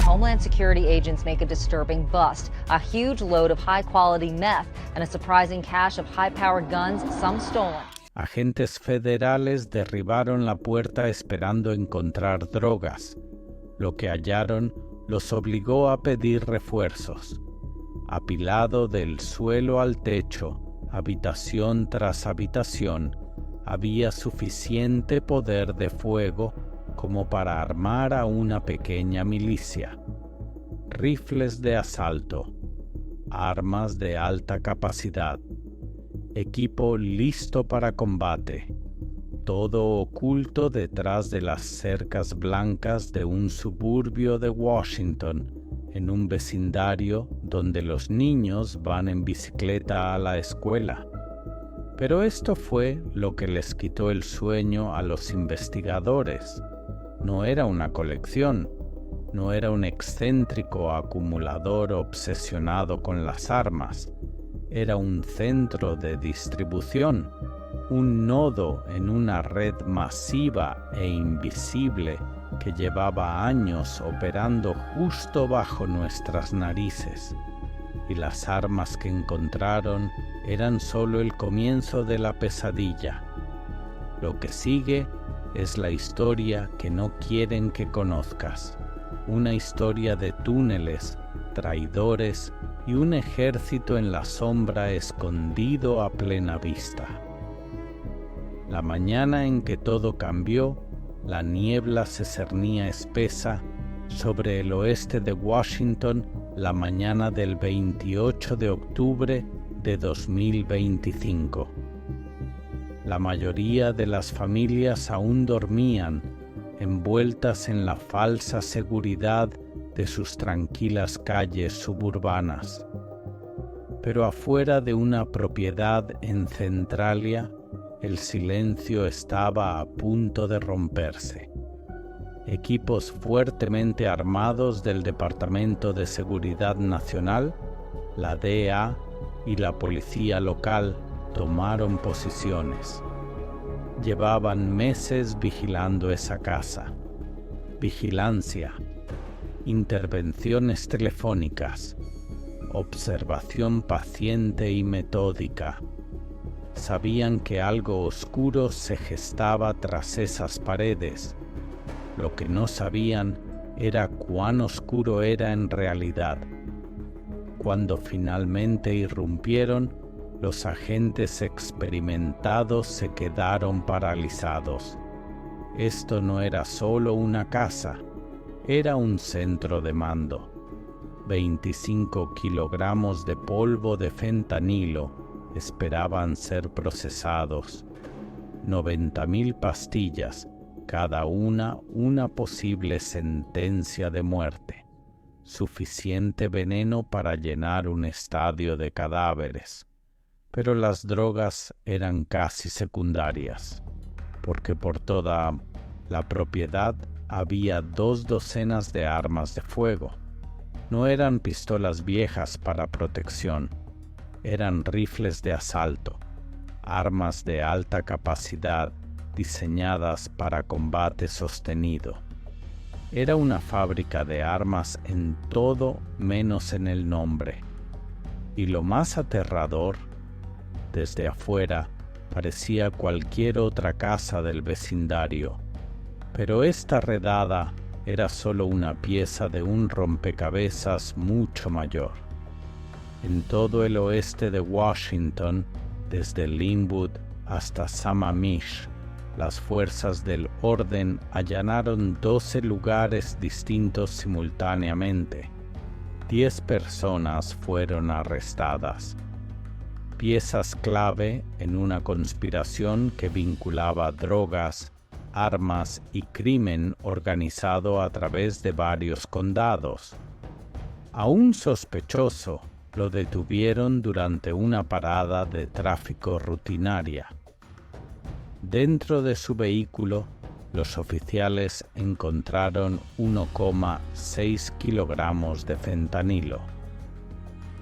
Homeland Security agents make a disturbing bust. A huge load of high-quality meth and a surprising cache of high-powered guns, some stolen. Agentes federales derribaron la puerta esperando encontrar drogas. Lo que hallaron los obligó a pedir refuerzos. Apilado del suelo al techo, habitación tras habitación, había suficiente poder de fuego como para armar a una pequeña milicia. Rifles de asalto, armas de alta capacidad, equipo listo para combate, todo oculto detrás de las cercas blancas de un suburbio de Washington, en un vecindario donde los niños van en bicicleta a la escuela. Pero esto fue lo que les quitó el sueño a los investigadores. No era una colección, no era un excéntrico acumulador obsesionado con las armas. Era un centro de distribución, un nodo en una red masiva e invisible que llevaba años operando justo bajo nuestras narices. Y las armas que encontraron eran solo el comienzo de la pesadilla. Lo que sigue es la historia que no quieren que conozcas. Una historia de túneles, traidores y un ejército en la sombra escondido a plena vista. La mañana en que todo cambió, la niebla se cernía espesa sobre el oeste de Washington la mañana del 28 de octubre de 2025. La mayoría de las familias aún dormían, envueltas en la falsa seguridad de sus tranquilas calles suburbanas. Pero afuera de una propiedad en Centralia, el silencio estaba a punto de romperse. Equipos fuertemente armados del Departamento de Seguridad Nacional, la DEA y la policía local tomaron posiciones. Llevaban meses vigilando esa casa. Vigilancia, intervenciones telefónicas, observación paciente y metódica. Sabían que algo oscuro se gestaba tras esas paredes. Lo que no sabían era cuán oscuro era en realidad. Cuando finalmente irrumpieron, los agentes experimentados se quedaron paralizados. Esto no era solo una casa, era un centro de mando. 25 kilogramos de polvo de fentanilo esperaban ser procesados. 90,000 pastillas, cada una posible sentencia de muerte. Suficiente veneno para llenar un estadio de cadáveres. Pero las drogas eran casi secundarias, porque por toda la propiedad había 2 docenas de armas de fuego. No eran pistolas viejas para protección, eran rifles de asalto, armas de alta capacidad diseñadas para combate sostenido. Era una fábrica de armas en todo menos en el nombre. Y lo más aterrador, desde afuera, parecía cualquier otra casa del vecindario. Pero esta redada era solo una pieza de un rompecabezas mucho mayor. En todo el oeste de Washington, desde Linwood hasta Sammamish, las fuerzas del orden allanaron 12 lugares distintos simultáneamente. 10 personas fueron arrestadas. Piezas clave en una conspiración que vinculaba drogas, armas y crimen organizado a través de varios condados. A un sospechoso lo detuvieron durante una parada de tráfico rutinaria. Dentro de su vehículo, los oficiales encontraron 1,6 kilogramos de fentanilo.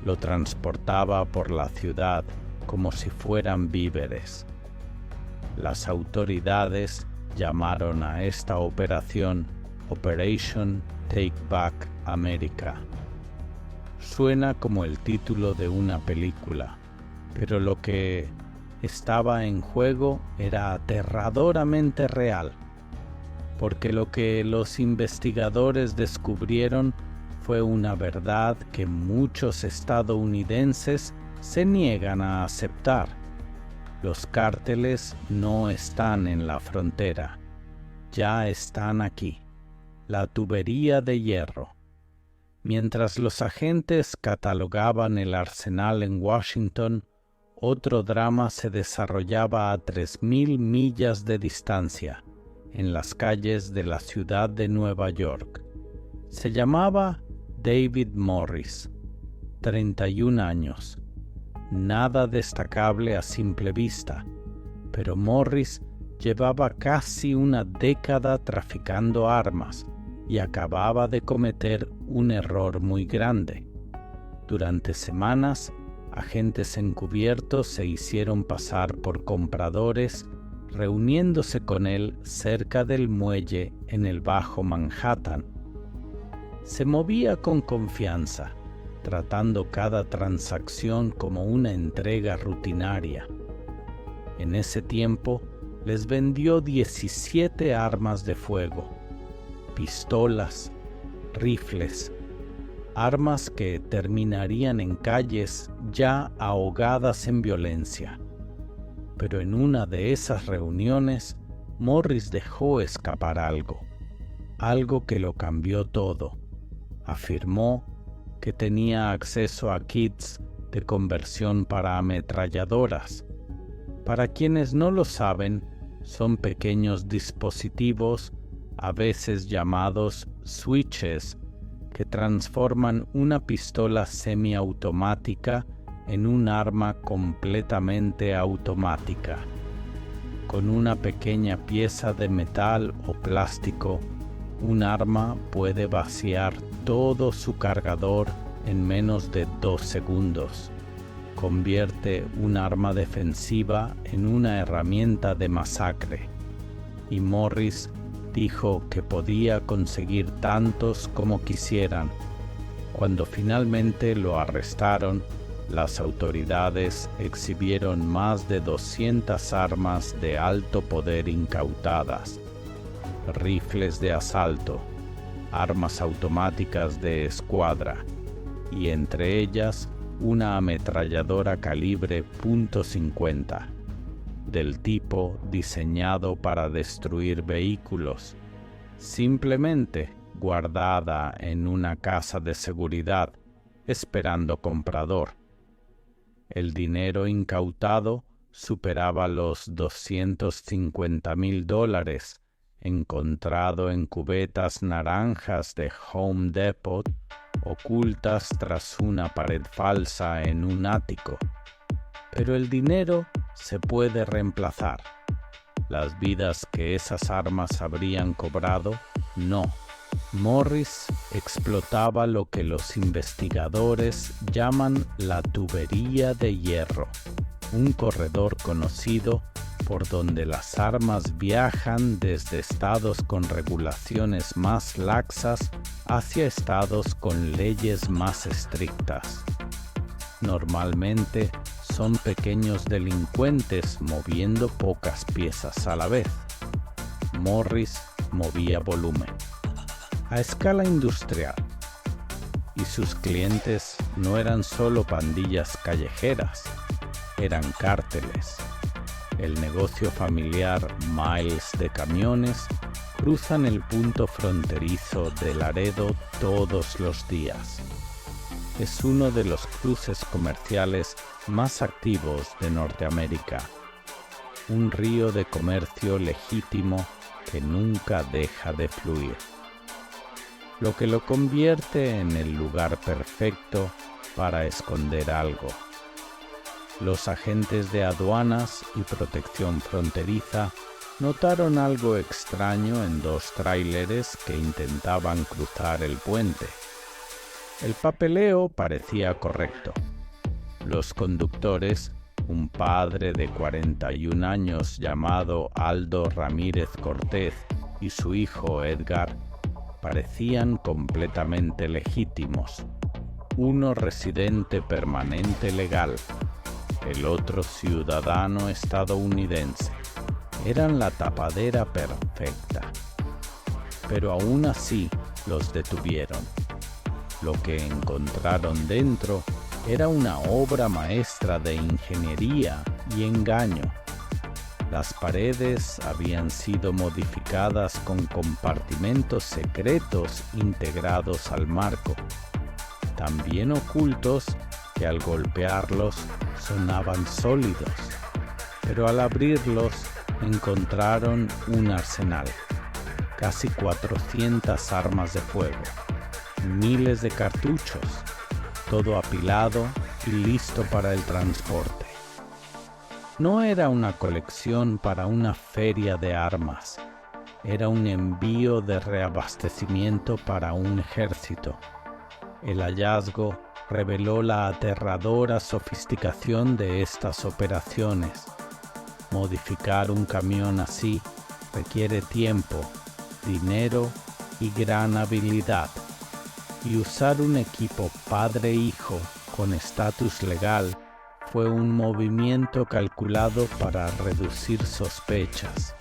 Lo transportaba por la ciudad como si fueran víveres. Las autoridades llamaron a esta operación Operation Take Back América. Suena como el título de una película, pero lo que estaba en juego era aterradoramente real, porque lo que los investigadores descubrieron fue una verdad que muchos estadounidenses se niegan a aceptar. Los cárteles no están en la frontera, ya están aquí, la tubería de hierro. Mientras los agentes catalogaban el arsenal en Washington, otro drama se desarrollaba a 3.000 millas de distancia, en las calles de la ciudad de Nueva York. Se llamaba David Morris, 31 años. Nada destacable a simple vista, pero Morris llevaba casi una década traficando armas y acababa de cometer un error muy grande. Durante semanas, agentes encubiertos se hicieron pasar por compradores, reuniéndose con él cerca del muelle en el Bajo Manhattan. Se movía con confianza, tratando cada transacción como una entrega rutinaria. En ese tiempo, les vendió 17 armas de fuego, pistolas, rifles, armas que terminarían en calles ya ahogadas en violencia. Pero en una de esas reuniones, Morris dejó escapar algo que lo cambió todo. Afirmó que tenía acceso a kits de conversión para ametralladoras. Para quienes no lo saben, son pequeños dispositivos, a veces llamados switches, que transforman una pistola semiautomática en un arma completamente automática. Con una pequeña pieza de metal o plástico, un arma puede vaciar todo su cargador en menos de 2 segundos. Convierte un arma defensiva en una herramienta de masacre. Y Morris dijo que podía conseguir tantos como quisieran. Cuando finalmente lo arrestaron, las autoridades exhibieron más de 200 armas de alto poder incautadas, rifles de asalto, armas automáticas de escuadra y entre ellas una ametralladora calibre .50, del tipo diseñado para destruir vehículos, simplemente guardada en una casa de seguridad esperando comprador. El dinero incautado superaba los $250,000 encontrado en cubetas naranjas de Home Depot ocultas tras una pared falsa en un ático. Pero el dinero se puede reemplazar. Las vidas que esas armas habrían cobrado, no. Morris explotaba lo que los investigadores llaman la tubería de hierro, un corredor conocido por donde las armas viajan desde estados con regulaciones más laxas hacia estados con leyes más estrictas. Normalmente son pequeños delincuentes moviendo pocas piezas a la vez. Morris movía volumen, a escala industrial, y sus clientes no eran solo pandillas callejeras, eran cárteles. El negocio familiar Miles de Camiones cruzan el punto fronterizo de Laredo todos los días. Es uno de los cruces comerciales más activos de Norteamérica, un río de comercio legítimo que nunca deja de fluir, lo que lo convierte en el lugar perfecto para esconder algo. Los agentes de aduanas y protección fronteriza notaron algo extraño en 2 tráileres que intentaban cruzar el puente. El papeleo parecía correcto. Los conductores, un padre de 41 años llamado Aldo Ramírez Cortés y su hijo Edgar, parecían completamente legítimos. Uno residente permanente legal, el otro ciudadano estadounidense. Eran la tapadera perfecta. Pero aún así los detuvieron. Lo que encontraron dentro era una obra maestra de ingeniería y engaño. Las paredes habían sido modificadas con compartimentos secretos integrados al marco, tan bien ocultos que al golpearlos sonaban sólidos, pero al abrirlos encontraron un arsenal, casi 400 armas de fuego, miles de cartuchos, todo apilado y listo para el transporte. No era una colección para una feria de armas, era un envío de reabastecimiento para un ejército. El hallazgo reveló la aterradora sofisticación de estas operaciones. Modificar un camión así requiere tiempo, dinero y gran habilidad. Y usar un equipo padre-hijo con estatus legal fue un movimiento calculado para reducir sospechas.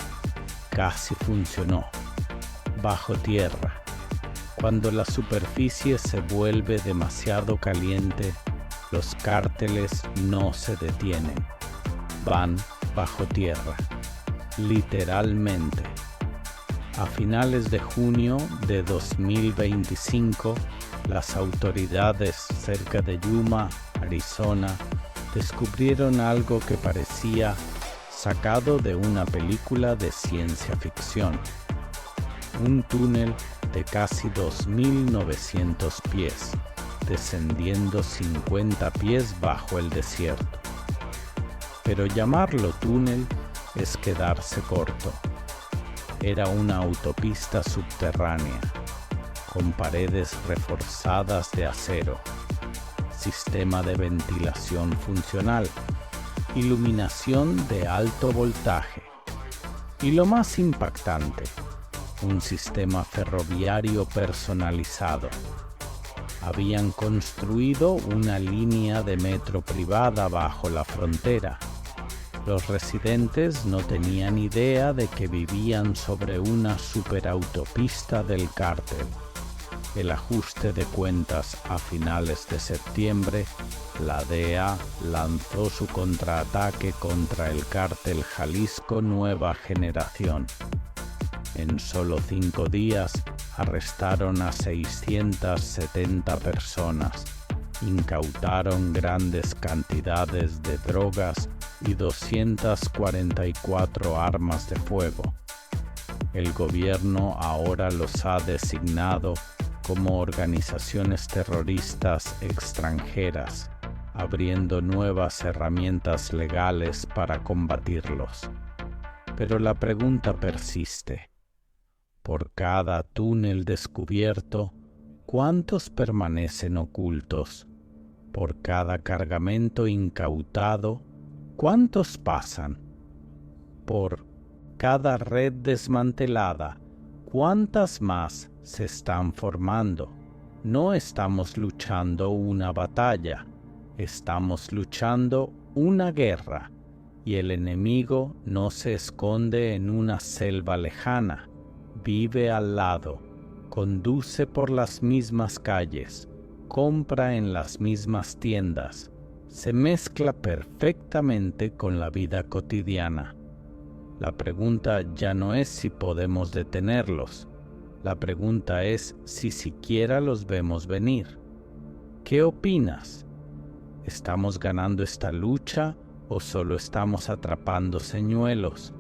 Casi funcionó. Bajo tierra. Cuando la superficie se vuelve demasiado caliente, los cárteles no se detienen. Van bajo tierra. Literalmente. A finales de junio de 2025, las autoridades cerca de Yuma, Arizona, descubrieron algo que parecía sacado de una película de ciencia ficción. Un túnel de casi 2.900 pies, descendiendo 50 pies bajo el desierto. Pero llamarlo túnel es quedarse corto. Era una autopista subterránea, con paredes reforzadas de acero, sistema de ventilación funcional, iluminación de alto voltaje y lo más impactante, un sistema ferroviario personalizado. Habían construido una línea de metro privada bajo la frontera. Los residentes no tenían idea de que vivían sobre una superautopista del cártel. El ajuste de cuentas a finales de septiembre, la DEA lanzó su contraataque contra el cártel Jalisco Nueva Generación. En solo 5 días arrestaron a 670 personas, incautaron grandes cantidades de drogas y 244 armas de fuego. El gobierno ahora los ha designado como organizaciones terroristas extranjeras, abriendo nuevas herramientas legales para combatirlos. Pero la pregunta persiste. Por cada túnel descubierto, ¿cuántos permanecen ocultos? Por cada cargamento incautado, ¿cuántos pasan? Por cada red desmantelada, ¿cuántas más se están formando? No estamos luchando una batalla, estamos luchando una guerra, y el enemigo no se esconde en una selva lejana, vive al lado, conduce por las mismas calles, compra en las mismas tiendas, se mezcla perfectamente con la vida cotidiana. La pregunta ya no es si podemos detenerlos, la pregunta es si siquiera los vemos venir. ¿Qué opinas? ¿Estamos ganando esta lucha o solo estamos atrapando señuelos?